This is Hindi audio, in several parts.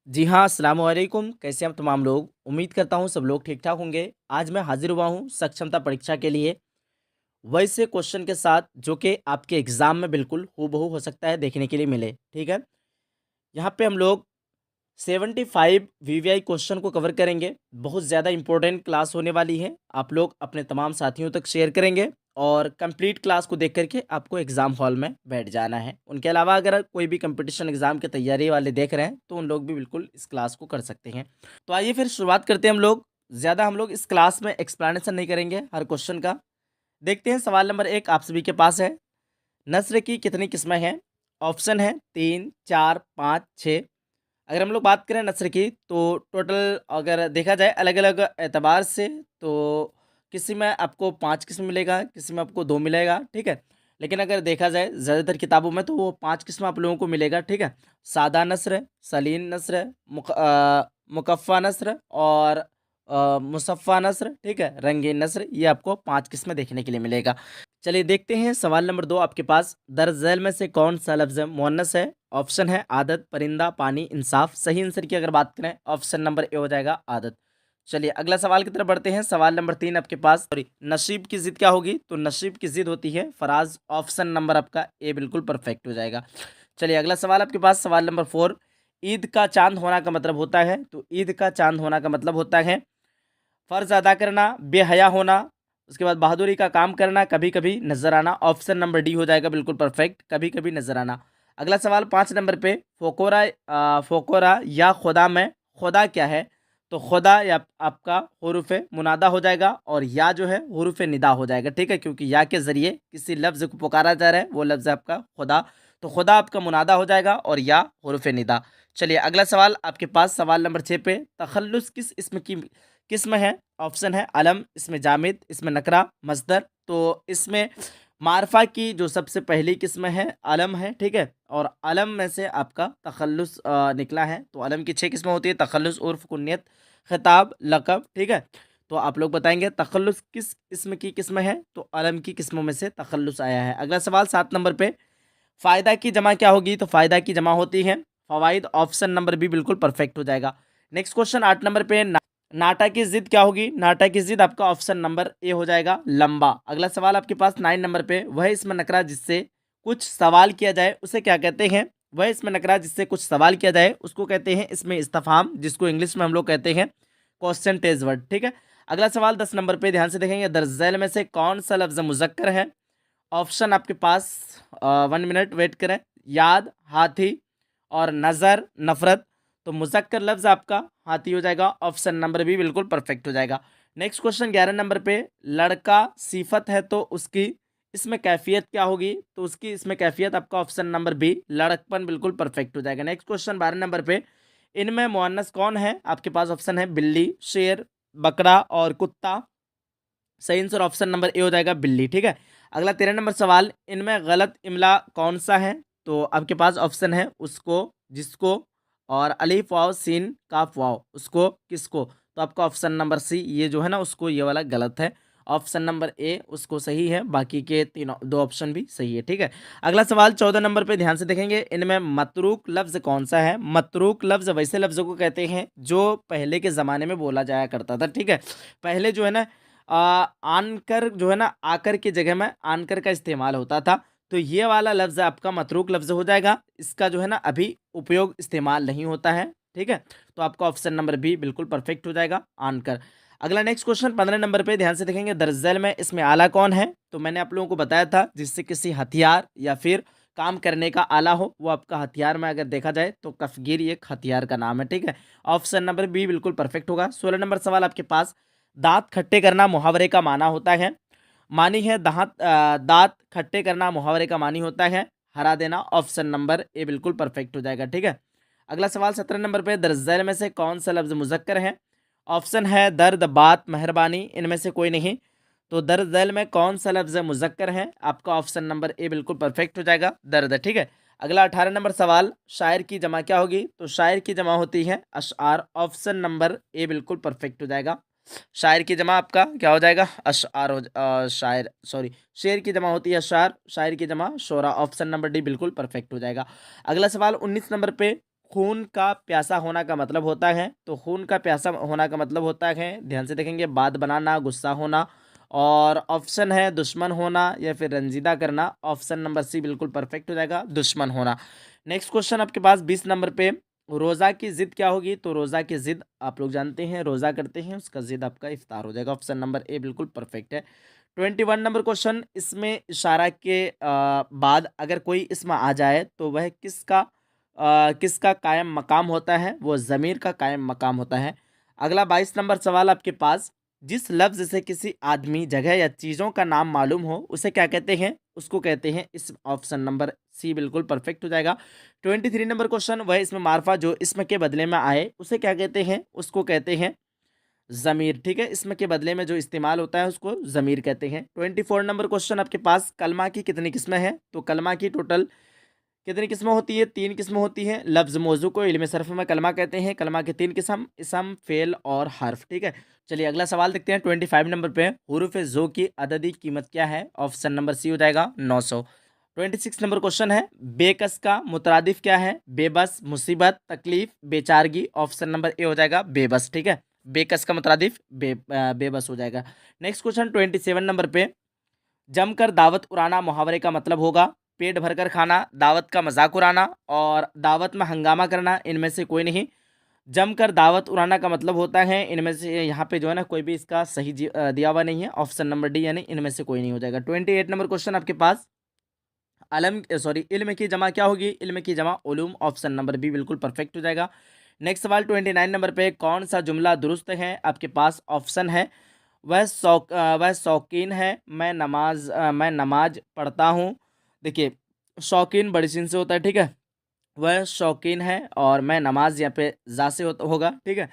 जी हाँ, अस्सलाम वालेकुम। कैसे हैं आप तमाम लोग? उम्मीद करता हूँ सब लोग ठीक-ठाक होंगे। आज मैं हाज़िर हुआ हूँ सक्षमता परीक्षा के लिए, वैसे क्वेश्चन के साथ जो कि आपके एग्ज़ाम में बिल्कुल हूबहू हो सकता है देखने के लिए मिले, ठीक है? यहाँ पे हम लोग 75 वीवीआई क्वेश्चन को कवर करेंगे। बहुत ज़्यादा इम्पोर्टेंट क्लास होने वाली है। आप लोग अपने तमाम साथियों तक शेयर करेंगे और कंप्लीट क्लास को देख कर के आपको एग्ज़ाम हॉल में बैठ जाना है। उनके अलावा अगर कोई भी कंपटीशन एग्ज़ाम की तैयारी वाले देख रहे हैं, तो उन लोग भी बिल्कुल इस क्लास को कर सकते हैं। तो आइए फिर शुरुआत करते हैं हम लोग। ज़्यादा हम लोग इस क्लास में एक्सप्लेनेशन नहीं करेंगे हर क्वेश्चन का। देखते हैं सवाल नंबर 1 आप सभी के पास है। नस्र की कितनी किस्में हैं? ऑप्शन है 3, 4, 5, 6। अगर हम लोग बात करें नस्र की तो टोटल अगर देखा जाए अलग-अलग एतबार से तो किसी में आपको 5 किस्म मिलेगा, किसी में आपको 2 मिलेगा, ठीक है? लेकिन अगर देखा जाए ज़्यादातर किताबों में तो वो 5 किस्म आप लोगों को मिलेगा, ठीक है? सादा नस्र, सलीन नस्र, मुकफ़्फ़ा नस्र और मुसफ़्फ़ा नस्र, ठीक है? रंगीन नस्र, ये आपको 5 किस्में देखने के लिए मिलेगा। चलिए देखते हैं सवाल नंबर 2 आपके पास, दर्ज झैल में से कौन-सा लफ्ज़ मुअन्नस है? ऑप्शन है आदत, परिंदा, पानी, इंसाफ। सही आंसर की अगर बात करें ऑप्शन नंबर ए हो जाएगा आदत। चलिए अगला सवाल की तरफ बढ़ते हैं। सवाल नंबर 3 आपके पास सॉरी नसीब की ज़िद क्या होगी? तो नसीब की ज़िद होती है फराज। ऑप्शन नंबर आपका ए बिल्कुल परफेक्ट हो जाएगा। चलिए अगला सवाल आपके पास सवाल नंबर 4 ईद का चाँद होना का मतलब होता है? तो ईद का चाँद होना का मतलब होता है फ़र्ज़ अदा करना, बेहया होना, उसके बाद बहादुरी का काम करना, कभी-कभी नज़र आना। ऑप्शन नंबर डी हो जाएगा बिल्कुल परफेक्ट, कभी-कभी नज़र आना। अगला सवाल 5 नंबर पे फ़ोकोरा या खुदा में खुदा क्या है? तो खुदा या आपका हुरूफ़ मुनादा हो जाएगा और या जो है हुरूफ़ निदा हो जाएगा, ठीक है? क्योंकि या के ज़रिए किसी लफ्ज़ को पुकारा जा रहा है, वो लफ्ज़ है आपका खुदा। तो खुदा आपका मुनादा हो जाएगा और या हुरूफ़ निदा। चलिए अगला सवाल आपके पास सवाल नंबर 6 पे तख़ल्लुस किस इसम की किस्म है? ऑप्शन है अलम, इसमें जामिद, इसमें नकरा, मस्दर। तो इसमें मारफा की जो सबसे पहली किस्म है अलम है, ठीक है? और अलम में से आपका तखल्लुस निकला है। तो अलम की 6 किस्में होती है तखल्लुस, उर्फ़, कुन्यत, खिताब, लक़ब, ठीक है? तो आप लोग बताएँगे तखल्लुस किस इसम की किस्म है? तो अलम की किस्मों में से तखल्लुस आया है। अगला सवाल 7 नंबर पे फ़ायदा की जमा क्या होगी? तो फ़ायदा की जमा होती है फ़वाइद। ऑप्शन नंबर बी बिल्कुल परफेक्ट हो जाएगा। नेक्स्ट क्वेश्चन 8 नंबर पे नाटा की ज़िद क्या होगी? नाटा की ज़िद आपका ऑप्शन नंबर ए हो जाएगा लंबा। अगला सवाल आपके पास 9 नंबर पे वह इसमें नकरा जिससे कुछ सवाल किया जाए उसे क्या कहते हैं? वह इसमें नकरा जिससे कुछ सवाल किया जाए उसको कहते हैं इसमें इस्तिफ़हाम, जिसको इंग्लिश में हम लोग कहते हैं क्वेश्चन टेज वर्ड, ठीक है? अगला सवाल 10 नंबर पे ध्यान से देखेंगे दर्ज झैल में से कौन सा लफ्ज़ मुज़क्कर है? ऑप्शन आपके पास 1 मिनट वेट करें। याद, हाथी और नज़र, नफ़रत। तो मुज़क्कर लफ्ज़ आपका हाथी हो जाएगा। ऑप्शन नंबर बी बिल्कुल परफेक्ट हो जाएगा। नेक्स्ट क्वेश्चन 11 नंबर पे लड़का सिफ़त है तो उसकी इसमें कैफ़ियत क्या होगी? तो उसकी इसमें कैफ़ियत आपका ऑप्शन नंबर बी लड़कपन बिल्कुल परफेक्ट हो जाएगा। नेक्स्ट क्वेश्चन 12 नंबर पे इनमें मुअन्नस कौन है? आपके पास ऑप्शन है बिल्ली, शेर, बकरा और कुत्ता। सही आंसर ऑप्शन नंबर ए हो जाएगा बिल्ली, ठीक है? अगला 13 नंबर सवाल इनमें गलत इमला कौन सा है? तो आपके पास ऑप्शन है उसको, जिसको और अलिफ वाव सीन काफ वाव उसको, किसको। तो आपका ऑप्शन नंबर सी ये जो है ना उसको ये वाला गलत है। ऑप्शन नंबर ए उसको सही है, बाकी के तीनों 2 ऑप्शन भी सही है, ठीक है? अगला सवाल 14 नंबर पे ध्यान से देखेंगे इनमें मतरूक लफ्ज़ कौन सा है? मतरूक लफ्ज़ वैसे लफ्ज़ों को कहते हैं जो पहले के ज़माने में बोला जाया करता था, ठीक है? पहले जो है ना आनकर जो है ना आकर की जगह में आनकर का इस्तेमाल होता था। तो ये वाला लफ्ज़ आपका मतरूक लफ्ज़ हो जाएगा। इसका जो है ना अभी उपयोग इस्तेमाल नहीं होता है, ठीक है? तो आपका ऑप्शन नंबर बी बिल्कुल परफेक्ट हो जाएगा आनकर। अगला नेक्स्ट क्वेश्चन 15 नंबर पे ध्यान से देखेंगे दर्ज झैल में इसमें आला कौन है? तो मैंने आप लोगों को बताया था जिससे किसी हथियार या फिर काम करने का आला हो, वो आपका हथियार में अगर देखा जाए तो कफ़गीर ये एक हथियार का नाम है, ठीक है? ऑप्शन नंबर बी बिल्कुल परफेक्ट होगा। 16 नंबर सवाल आपके पास दाँत खट्टे करना मुहावरे का माना होता है। मानी है दाँत खट्टे करना मुहावरे का मानी होता है हरा देना। ऑप्शन नंबर ए बिल्कुल परफेक्ट हो जाएगा, ठीक है? अगला सवाल 17 नंबर पे दर्ज झैल में से कौन सा लफ्ज़ मुज़क्कर है? ऑप्शन है दर्द, बात, मेहरबानी, इनमें से कोई नहीं। तो दर्द झैल में कौन सा लफ्ज़ मुज़क्कर है? आपका ऑप्शन नंबर ए बिल्कुल परफेक्ट हो जाएगा दर्द, ठीक है? अगला 18 नंबर सवाल शायर की जमा क्या होगी? तो शायर की जमा होती है अशआर। ऑप्शन नंबर ए बिल्कुल परफेक्ट हो जाएगा। शायर की जमा आपका क्या हो जाएगा? अशआर शायर सॉरी शेर की जमा होती है अशआर, शायर की जमा शोरा। ऑप्शन नंबर डी बिल्कुल परफेक्ट हो जाएगा। अगला सवाल 19 नंबर पे खून का प्यासा होना का मतलब होता है, तो खून का प्यासा होना का मतलब होता है, ध्यान से देखेंगे, बात बनाना, गुस्सा होना। और ऑप्शन है दुश्मन होना या फिर रंजीदा करना। ऑप्शन नंबर सी बिल्कुल परफेक्ट हो जाएगा, दुश्मन होना। नेक्स्ट क्वेश्चन आपके पास 20 नंबर पे, रोज़ा की ज़िद क्या होगी? तो रोज़ा की ज़िद आप लोग जानते हैं, रोज़ा करते हैं उसका ज़िद आपका इफ्तार हो जाएगा। ऑप्शन नंबर ए बिल्कुल परफेक्ट है। 21 नंबर क्वेश्चन, इसमें इशारा के बाद अगर कोई इसम आ जाए तो वह किसका कायम मकाम होता है? वो ज़मीर का कायम मकाम होता है। अगला 22 नंबर सवाल आपके पास, जिस लफ्ज़ से किसी आदमी, जगह या चीज़ों का नाम मालूम हो उसे क्या कहते हैं? उसको कहते हैं इस्म। ऑप्शन नंबर सी बिल्कुल परफेक्ट हो जाएगा। 23 नंबर क्वेश्चन, वह इसमें मार्फा जो इसम के बदले में आए उसे क्या कहते हैं? उसको कहते हैं ज़मीर। ठीक है, इसम के बदले में जो इस्तेमाल होता है उसको ज़मीर कहते हैं। 24 नंबर क्वेश्चन आपके पास, कलमा की कितनी किस्में हैं? तो कलमा की टोटल कितनी किस्में होती है? 3 किस्में होती हैं। लफ्ज़ मौजू को इल्म सर्फ में कलमा कहते हैं। कलमा के 3 किस्म, इसम, फ़ेल और हर्फ। ठीक है, चलिए अगला सवाल देखते हैं। 25 नंबर पे, हुरूफ ज़ो की अददी कीमत क्या है? ऑप्शन नंबर सी हो जाएगा 900। 26 नंबर क्वेश्चन है, बेकस का मुतरादिफ क्या है? बेबस, मुसीबत, तकलीफ, बेचारगी। ऑप्शन नंबर ए हो जाएगा बेबस। ठीक है, बेकस का मुतरादिफ बेबस हो जाएगा। नेक्स्ट क्वेश्चन 27 नंबर पे, जमकर दावत उड़ाना मुहावरे का मतलब होगा पेट भरकर खाना, दावत का मजाक उड़ाना और दावत में हंगामा करना। इनमें से कोई नहीं। जमकर दावत उड़ाना का मतलब होता है इनमें से, यहाँ पे जो है ना कोई भी इसका सही दिया हुआ नहीं है। ऑप्शन नंबर डी यानी इनमें से कोई नहीं हो जाएगा। 28 नंबर क्वेश्चन आपके पास, इल्म की जमा क्या होगी? इल्म की जमा उलूम। ऑप्शन नंबर बी बिल्कुल परफेक्ट हो जाएगा। नेक्स्ट सवाल 29 नंबर पे, कौन सा जुमला दुरुस्त है? आपके पास ऑप्शन है, वह शौकीन है, मैं नमाज पढ़ता हूँ। देखिए, शौकीन बड़ी सीन से होता है। ठीक है, वह शौकीन है और मैं नमाज यहाँ पे जा से होगा। ठीक है,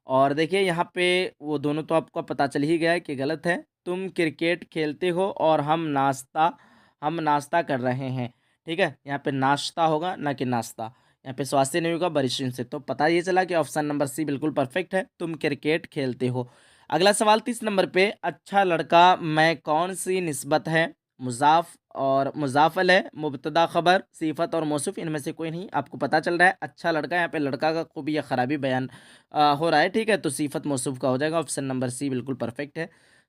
और देखिए यहाँ पे वो दोनों तो आपको पता चल ही गया है कि गलत है। तुम क्रिकेट खेलते हो और हम नाश्ता कर रहे हैं। ठीक है, यहाँ पे नाश्ता होगा ना कि नाश्ता। यहाँ पे स्वास्थ्य नहीं होगा बरिशिन से। तो पता ये चला कि ऑप्शन नंबर सी बिल्कुल परफेक्ट है, तुम क्रिकेट खेलते हो। अगला सवाल 30 नंबर पे, अच्छा लड़का मैं कौन सी निस्बत है? मुजाफ और मुजाफल है, मुब्तदा खबर, सिफत और मौसूफ। इनमें से कोई नहीं। आपको पता चल रहा है अच्छा लड़का, यहाँ पे लड़का का खूबी या ख़राबी बयान हो रहा है। ठीक है, तो सिफत मौसूफ का हो जाएगा। ऑप्शन नंबर सी बिल्कुल परफेक्ट है।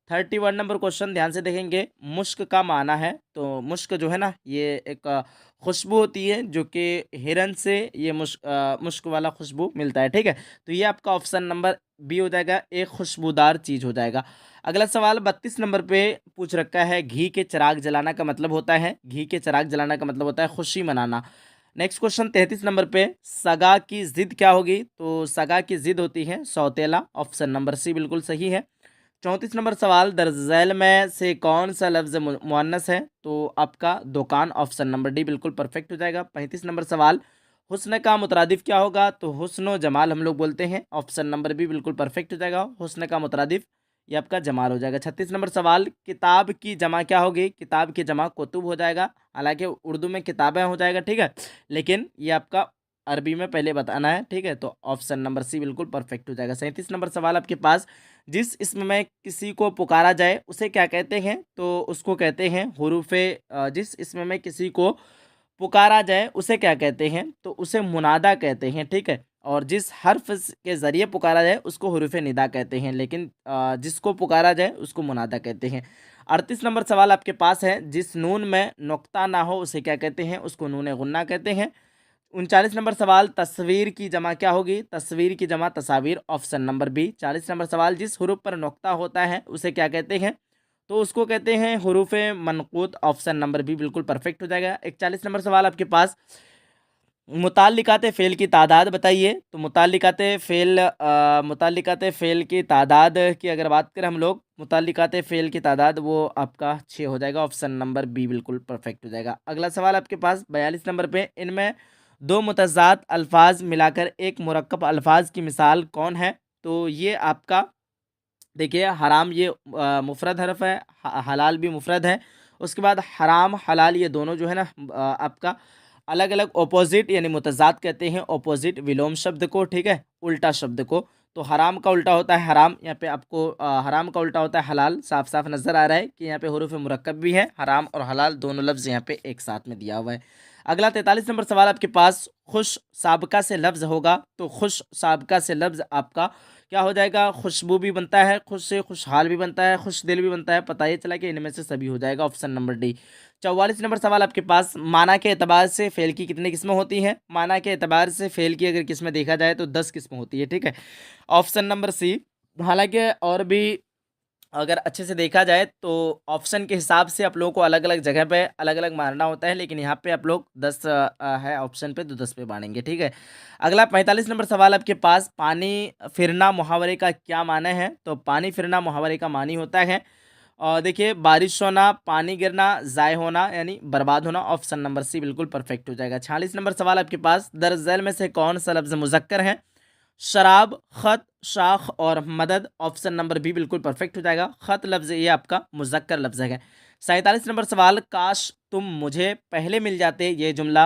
31 नंबर क्वेश्चन ध्यान से देखेंगे, मुश्क का माना है। तो मुश्क जो है ना ये एक खुशबू होती है जो कि हिरन से ये मुश्क वाला खुशबू मिलता है। ठीक है, तो ये आपका ऑप्शन नंबर बी हो जाएगा, एक खुशबूदार चीज़ हो जाएगा। अगला सवाल 32 नंबर पे पूछ रखा है, घी के चिराग जलाना का मतलब होता है, घी के चिराग जलाना का मतलब होता है खुशी मनाना। नेक्स्ट क्वेश्चन 33 नंबर पे, सगा की जिद क्या होगी? तो सगा की जिद होती है सौतेला। ऑप्शन नंबर सी बिल्कुल सही है। 34 नंबर सवाल, दर्ज झैल में से कौन सा लफ्ज़ मुअन्नस है? तो आपका दुकान। ऑप्शन नंबर डी बिल्कुल परफेक्ट हो जाएगा। 35 नंबर सवाल, हुस्न का मुतरादिफ क्या होगा? तो हुस्न व जमाल हम लोग बोलते हैं। ऑप्शन नंबर बी बिल्कुल परफेक्ट हो जाएगा, हुस्न का मुतरादिफ ये आपका जमाल हो जाएगा। 36 नंबर सवाल, किताब की जमा क्या होगी? किताब की जमा कुतुब हो जाएगा। हालांकि उर्दू में किताबें हो जाएगा। ठीक है, लेकिन ये आपका अरबी में पहले बताना है। ठीक है, तो ऑप्शन नंबर सी बिल्कुल परफेक्ट हो जाएगा। 37 नंबर सवाल आपके पास, जिस इसम में किसी को पुकारा जाए उसे क्या कहते हैं? तो उसको कहते हैं हुरूफे। जिस इसम में किसी को पुकारा जाए उसे क्या कहते हैं? तो उसे मुनादा कहते हैं। ठीक है, और जिस हर्फ के ज़रिए पुकारा जाए उसको हुरूफ निदा कहते हैं, लेकिन जिसको पुकारा जाए उसको मुनादा कहते हैं। 38 नंबर सवाल आपके पास है, जिस नून में नुक्ता ना हो उसे क्या कहते हैं? उसको नून गुन्ना कहते हैं। 39 नंबर सवाल, तस्वीर की जमा क्या होगी? तस्वीर की जमा तस्वीर। Option number B. 40 नंबर सवाल, जिस हरूफ पर नुक्ता होता है उसे क्या कहते हैं? तो उसको कहते हैं हरूफ मनकूत। ऑप्शन नंबर बी बिल्कुल परफेक्ट हो जाएगा। 41 नंबर सवाल आपके पास, मुताल्लिकात फ़ेल की तादाद बताइए। तो मुताल्लिकात फ़ेल की तादाद की अगर बात करें हम लोग, मुताल्लिकात फ़ेल की तादाद वो आपका 6 हो जाएगा। ऑप्शन नंबर बी बिल्कुल परफेक्ट हो जाएगा। अगला सवाल आपके पास 42 नंबर पे, इनमें दो मुतज़ाद अल्फाज मिलाकर एक मुरक्कब अल्फाज की मिसाल कौन है? तो ये आपका देखिए, हराम ये मुफरद हरफ है, हलाल भी मुफरद है। उसके बाद हराम हलाल ये दोनों जो है ना आपका अलग अलग ऑपोजिट यानी मुतज़ाद कहते हैं, ऑपोजिट विलोम शब्द को। ठीक है, उल्टा शब्द को। तो हराम का उल्टा होता है हराम, यहाँ पे आपको हराम का उल्टा होता है हलाल। साफ साफ नज़र आ रहा है कि यहाँ पे हुरूफ मुरक्कब भी है, हराम और हलाल दोनों लफ्ज़ यहाँ पे एक साथ में दिया हुआ है। अगला 43 नंबर सवाल आपके पास, खुश साबका से लफ्ज़ होगा तो खुश साबका से लफ्ज़ आपका क्या हो जाएगा, खुशबू भी बनता है, खुश से खुशहाल भी बनता है, खुश दिल भी बनता है, पता ये चला कि इनमें से सभी हो जाएगा, ऑप्शन नंबर डी। 44 नंबर सवाल आपके पास, माना के एतबार से फेल की कितनी किस्में होती हैं, माना के एतबार से फेल की अगर किस्में देखा जाए तो 10 किस्में होती है, ठीक है, ऑप्शन नंबर सी। हालांकि और भी अगर अच्छे से देखा जाए तो ऑप्शन के हिसाब से आप लोगों को अलग अलग जगह पे अलग अलग मारना होता है, लेकिन यहाँ पे आप लोग 10 है ऑप्शन पे तो 10 पे बांटेंगे, ठीक है। अगला 45 नंबर सवाल आपके पास, पानी फिरना मुहावरे का क्या माने है, तो पानी फिरना मुहावरे का मानी होता है और देखिए बारिश होना, पानी गिरना, ज़ाय होना यानी बर्बाद होना, ऑप्शन नंबर सी बिल्कुल परफेक्ट हो जाएगा। 46 नंबर सवाल आपके पास, दरअसल में से कौन सा लफ्ज़ मुज़क्कर है, शराब, खत, शाख और मदद, ऑप्शन नंबर बी बिल्कुल परफेक्ट हो जाएगा। खत लफ्ज़ ये आपका मुज़क्कर लफ्ज़ है। 47 नंबर सवाल, काश तुम मुझे पहले मिल जाते, ये जुमला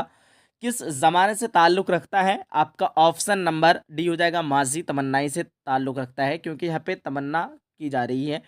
किस ज़माने से ताल्लुक़ रखता है, आपका ऑप्शन नंबर डी हो जाएगा, माजी तमन्नाई से ताल्लुक़ रखता है क्योंकि यहाँ पे तमन्ना की जा रही है।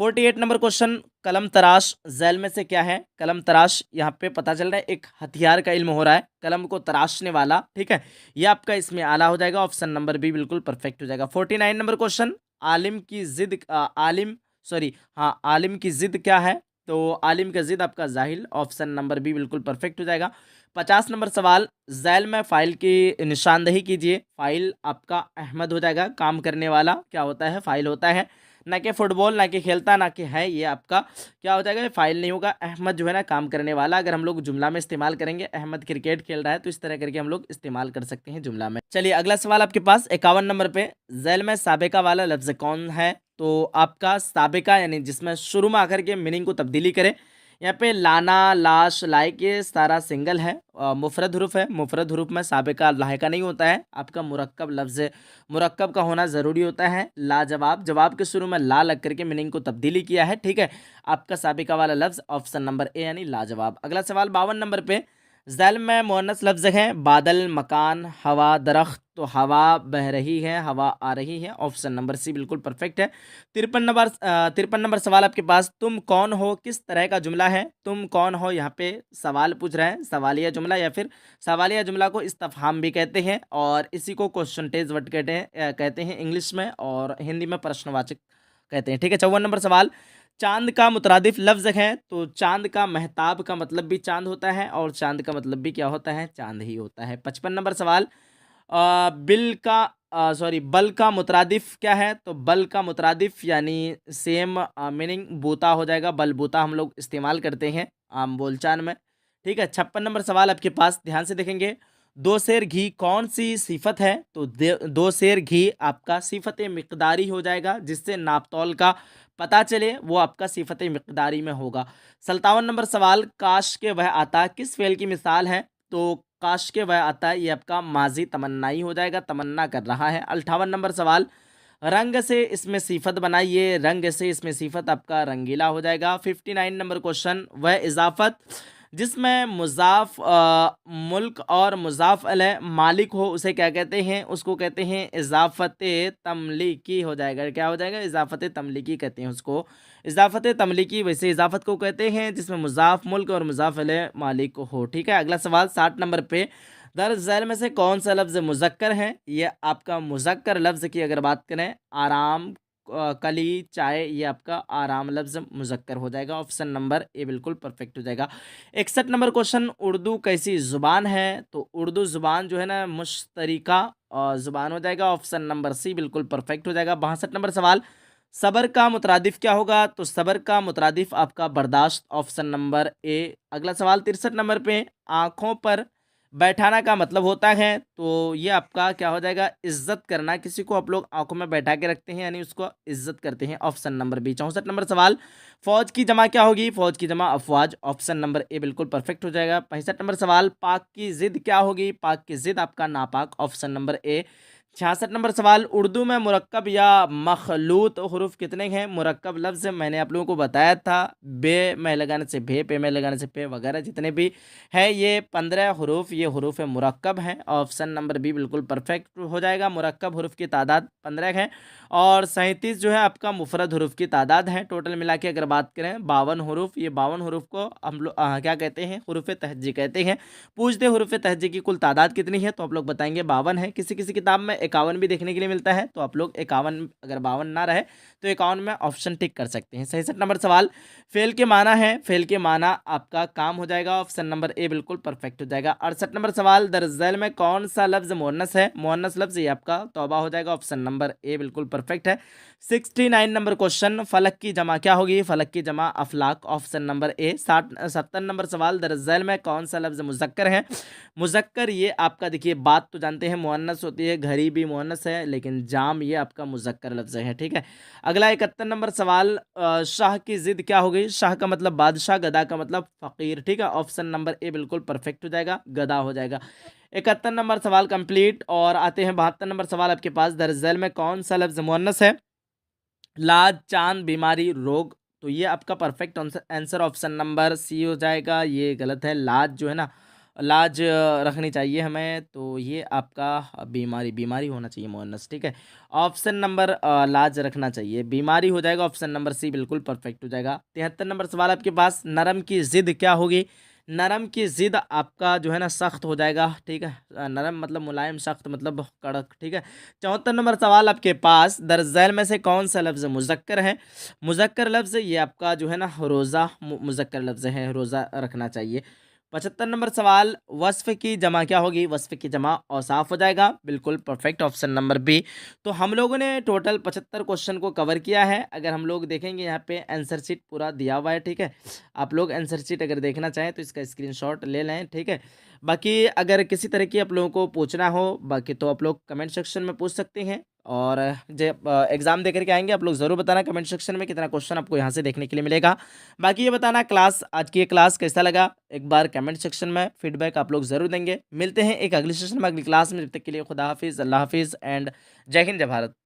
48 नंबर क्वेश्चन, कलम तराश झैल में से क्या है, कलम तराश यहाँ पे पता चल रहा है एक हथियार का इल्म हो रहा है, कलम को तराशने वाला, ठीक है, ये आपका इसमें आला हो जाएगा, ऑप्शन नंबर बी बिल्कुल परफेक्ट हो जाएगा। 49 नंबर क्वेश्चन, आलिम की जिद आलिम सॉरी हाँ आलिम की जिद क्या है, तो आलिम का जिद आपका जाहिल, ऑप्शन नंबर बी बिल्कुल परफेक्ट हो जाएगा। 50 नंबर सवाल, झैल में फ़ाइल की निशानदही कीजिए, फ़ाइल आपका अहमद हो जाएगा, काम करने वाला क्या होता है, फ़ाइल होता है, ना कि फुटबॉल, ना कि खेलता, ना कि है, ये आपका क्या हो जाएगा, ये फाइल नहीं होगा। अहमद जो है ना काम करने वाला, अगर हम लोग जुमला में इस्तेमाल करेंगे, अहमद क्रिकेट खेल रहा है, तो इस तरह करके हम लोग इस्तेमाल कर सकते हैं जुमला में। चलिए अगला सवाल आपके पास 51 नंबर पे, झैल में साबिका वाला लफ्ज़ कौन है, तो आपका साबिका यानी जिसमें शुरू में आकर के मीनिंग को तब्दीली करे, यहाँ पे लाना, लाश, लाइक ये सारा सिंगल है, मुफरद हरूफ है, मुफरद हरूफ में साबिका लाहिका नहीं होता है, आपका मुरक्कब लफ्ज़ मुरक्कब का होना ज़रूरी होता है। लाजवाब, जवाब के शुरू में ला लग करके मीनिंग को तब्दीली किया है, ठीक है, आपका साबिका वाला लफ्ज़ ऑप्शन नंबर ए यानी लाजवाब। अगला सवाल 52 नंबर पे, झैल में मुअन्नस लफ्ज़ हैं, बादल, मकान, हवा, दरख्त, तो हवा बह रही है, हवा आ रही है, ऑप्शन नंबर सी बिल्कुल परफेक्ट है। 53 नंबर सवाल आपके पास, तुम कौन हो किस तरह का जुमला है, तुम कौन हो यहाँ पे सवाल पूछ रहे हैं, सवालिया जुमला या फिर सवालिया जुमला को इस्तफहाम भी कहते हैं और इसी को क्वेश्चनटेज वर्ड कहते हैं इंग्लिश में, और हिंदी में प्रश्नवाचक कहते हैं, ठीक है। 54 नंबर सवाल, चांद का मुतरादिफ लफ्ज़ है, तो चांद का महताब का मतलब भी चांद होता है और चांद का मतलब भी क्या होता है, चांद ही होता है। 55 नंबर सवाल, बिल का बल का मुतरादिफ क्या है, तो बल का मुतरादिफ यानी सेम मीनिंग बूता हो जाएगा, बल बूता हम लोग इस्तेमाल करते हैं आम बोलचाल में, ठीक है। 56 नंबर सवाल आपके पास, ध्यान से देखेंगे, दो सेर घी कौन सी सिफत है, तो दो सेर घी आपका सिफत मिकदारी हो जाएगा, जिससे नापतौल का पता चले वो आपका सिफत मिकदारी में होगा। 57 नंबर सवाल, काश के वह आता किस फेल की मिसाल है, तो काश के वह आता ये आपका माजी तमन्नाई हो जाएगा, तमन्ना कर रहा है। 58 नंबर सवाल, रंग से इसमें सिफत बनाइए, रंग से इसमें सिफत आपका रंगीला हो जाएगा। 59 नंबर क्वेश्चन, वह इजाफत जिसमें मुजाफ मुल्क और मुजाफ अलैह मालिक हो उसे क्या कहते हैं, उसको कहते हैं इजाफत तमलीकी हो जाएगा, क्या हो जाएगा, इजाफत तमलीकी कहते हैं उसको, इजाफत तमलीकी वैसे इजाफत को कहते हैं जिसमें मुजाफ मुल्क और मुजाफ अलैह मालिक हो, ठीक है। अगला सवाल 60 नंबर पे, दर्ज झैल में से कौन सा लफ्ज़ मुज़क्कर है, ये आपका मुज़क्कर लफ्ज़ की अगर बात करें, आराम, कली, चाय, ये आपका आराम लफ्ज़ मुज़क्कर हो जाएगा, ऑप्शन नंबर ए बिल्कुल परफेक्ट हो जाएगा। 61 नंबर क्वेश्चन, उर्दू कैसी ज़ुबान है, तो उर्दू ज़ुबान जो है ना मुश्तरिका ज़ुबान हो जाएगा, ऑप्शन नंबर सी बिल्कुल परफेक्ट हो जाएगा। 62 नंबर सवाल, सबर का मुतरादिफ क्या होगा, तो सबर का मुतरादिफ आपका बर्दाश्त, ऑप्शन नंबर ए। अगला सवाल 63 नंबर पे, आँखों पर बैठाना का मतलब होता है, तो ये आपका क्या हो जाएगा, इज्जत करना, किसी को आप लोग आंखों में बैठा के रखते हैं यानी उसको इज्जत करते हैं, ऑप्शन नंबर बी। 64 नंबर सवाल, फौज की जमा क्या होगी, फौज की जमा अफवाज, ऑप्शन नंबर ए बिल्कुल परफेक्ट हो जाएगा। 65 नंबर सवाल, पाक की जिद क्या होगी, पाक की जिद आपका नापाक, ऑप्शन नंबर ए। 66 नंबर सवाल, उर्दू में मुरक्कब या मखलूत हरूफ कितने हैं? मुरक्कब लफ्ज़ मैंने आप लोगों को बताया था, बे में लगाने से भे, पे में लगाने से पे वगैरह जितने भी है ये 15 हरूफ, ये हरूफ मुरक्कब हैं। ऑप्शन नंबर बी बिल्कुल परफेक्ट हो जाएगा। मुरक्कब हरूफ की तादाद 15 है और 37 जो है आपका मुफरद हरूफ की तादाद है। टोटल मिला के अगर बात करें 52 हरूफ, ये 52 हरूफ को हम लोग क्या कहते हैं? हरूफ तहज्जी कहते हैं। पूछते हरूफ तहज्जी की कुल तादाद कितनी है, तो आप लोग बताएंगे 52 है। किसी किसी किताब में 51 भी देखने के लिए मिलता है, तो आप लोग 51, अगर 52 ना रहे तो 51 में ऑप्शन टिक कर सकते हैं। 67 नंबर सवाल, फेल के माना है, फेल के माना आपका काम हो जाएगा। ऑप्शन नंबर ए बिल्कुल परफेक्ट हो जाएगा। 68 नंबर सवाल, दरअसल में कौन सा लफ्ज मुअन्नस है? मुअन्नस लफ्ज ये आपका तौबा हो जाएगा। ऑप्शन नंबर ए बिल्कुल परफेक्ट है। 69 नंबर क्वेश्चन, फलक की जमा क्या होगी? फलक की जमा अफलाक। Option number A. 70 नंबर सवाल, दरअसल में कौन सा लफ्ज मुजक्कर है? मुजक्कर ये आपका देखिए, बात तो जानते हैं मुअन्नस होती है, घड़ी भी मुअन्नस है, लेकिन जाम ये आपका मुजक्कर लफ्ज है, ठीक है। अगला 71 नंबर सवाल, शाह की जिद क्या हो गई? शाह का मतलब बादशाह, गदा का मतलब फकीर, ठीक है। ऑप्शन नंबर ए बिल्कुल परफेक्ट हो जाएगा, गदा हो जाएगा। 71 नंबर सवाल कंप्लीट। और आते हैं 72 नंबर सवाल आपके पास, दरअसल में कौन सा लफ्ज मुअन्नस है? लाज, चांद, बीमारी, रोग। तो ये आपका perfect answer option number C हो जाएगा। ये गलत है। लाज जो है ना, लाज रखनी चाहिए हमें, तो ये आपका बीमारी, बीमारी होना चाहिए मुअन्नस, ठीक है। ऑप्शन नंबर लाज रखना चाहिए, बीमारी हो जाएगा। ऑप्शन नंबर सी बिल्कुल परफेक्ट हो जाएगा। 73 नंबर सवाल आपके पास, नरम की जिद क्या होगी? नरम की जिद आपका जो है ना सख्त हो जाएगा, ठीक है। नरम मतलब मुलायम, सख्त मतलब कड़क, ठीक है। 74 नंबर सवाल आपके पास, दरअसल में से कौन सा लफ्ज़ मुजक्कर है? मुजक्कर लफ्ज़ ये आपका जो है ना रोज़ा मुजक्कर लफ्ज़ है, रोज़ा रखना चाहिए। 75 नंबर सवाल, वस्फ़ की जमा क्या होगी? वस्फ़ की जमा औसाफ हो जाएगा, बिल्कुल परफेक्ट। Option number B. तो हम लोगों ने टोटल 75 क्वेश्चन को कवर किया है। अगर हम लोग देखेंगे यहाँ पे आंसर शीट पूरा दिया हुआ है, ठीक है। आप लोग आंसर शीट अगर देखना चाहें तो इसका स्क्रीनशॉट ले लें, ठीक है। बाकी अगर किसी तरह की आप लोगों को पूछना हो बाकी, तो आप लोग कमेंट सेक्शन में पूछ सकते हैं। और जब एग्ज़ाम दे करके आएंगे, आप लोग ज़रूर बताना कमेंट सेक्शन में कितना क्वेश्चन आपको यहाँ से देखने के लिए मिलेगा। बाकी ये बताना क्लास, आज की ये क्लास कैसा लगा, एक बार कमेंट सेक्शन में फीडबैक आप लोग ज़रूर देंगे। मिलते हैं एक अगली सेशन में, अगली क्लास में। जब तक के लिए खुदा हाफिज़, अल्लाह हाफिज़ एंड जय हिंद, जय भारत।